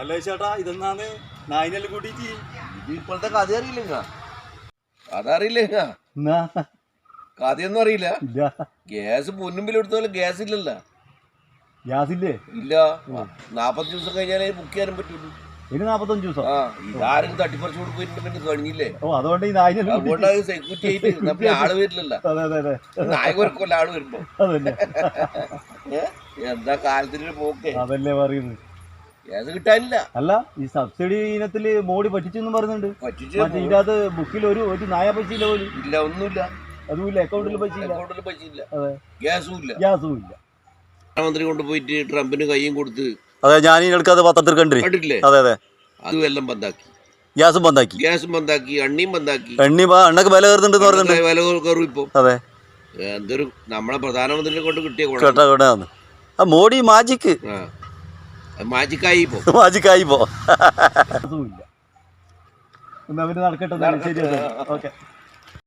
അല്ലേ ചേട്ടാ ഇതെന്നാന്ന് നായിനെല്ലാം കൂട്ടിട്ട് ഇത് ഇപ്പോഴത്തെ കഥ അറിയില്ല. കഥ അറിയില്ല, കഥയൊന്നും അറിയില്ല. ഗ്യാസ് പൊന്നുമ്പിൽ എടുത്തോളം ഗ്യാസ് ഇല്ലല്ലോ. ഗ്യാസ് ഇല്ലേ? ഇല്ല. 40 ദിവസം കഴിഞ്ഞാലേ ബുക്ക് ചെയ്യാനും പറ്റുള്ളൂ. ഇനി 45 ദിവസം. ആ, ഇതാരും തട്ടിപ്പറിച്ചു കൊടുത്തിട്ട് പിന്നെ കഴിഞ്ഞില്ലേ. ഓ, അതുകൊണ്ട് ഈ നായിനെല്ലാം അതുകൊണ്ട് അത് സെക്യൂരിറ്റി ആയിട്ട് നമ്മുടെ ആള് വരില്ലല്ലോ. നായകർക്കല്ല ആള് വരുമ്പോ. എന്താ കാലത്തിന്റെ പോക്കേ. അതല്ലേ പറയുന്നത്. ഗ്യാസ് കിട്ടാനില്ല. അല്ല, ഈ സബ്സിഡി ഇനത്തില് മോഡി പറ്റിച്ചെന്നും പറയുന്നുണ്ട്. പറ്റിച്ച് ഇതിനകത്ത് ബുക്കിൽ ഒരു നായ പൈസയില്ല പോലും. ഇല്ല, ഒന്നുമില്ല. അതുമില്ല, അക്കൗണ്ടിൽ പൈസയില്ല. അക്കൗണ്ടിൽ പൈസയില്ല. അതെ, ഗ്യാസും ഇല്ല. ഗ്യാസും ഇല്ല. പ്രധാനമന്ത്രി കൊണ്ടുപോയിട്ട് ട്രംപിന് കയ്യും കൊടുത്ത്. അതെ, ഞാൻ എടുക്കാതെ പത്രത്തിൽ കണ്ടിട്ടില്ലേ? അതെ അതെ, അതും എല്ലാം ബന്ധാക്കി. ഗ്യാസും ബന്ധാക്കി, എണ്ണയും ബന്ധാക്കി. എണ്ണക്ക് വില കയറുന്നുണ്ടെന്ന് പറയുന്നുണ്ട്. വില കയറും ഇപ്പൊ. അതെ, എന്തൊരു നമ്മളെ പ്രധാനമന്ത്രിനെ കൊണ്ട് കിട്ടിയ കേട്ടാ ആ മോഡി മാജിക്ക് മാജിക്കായി ഇപ്പൊ. മാജിക്കായി പോ. നടക്കട്ടെ, ശരി. ഓക്കെ.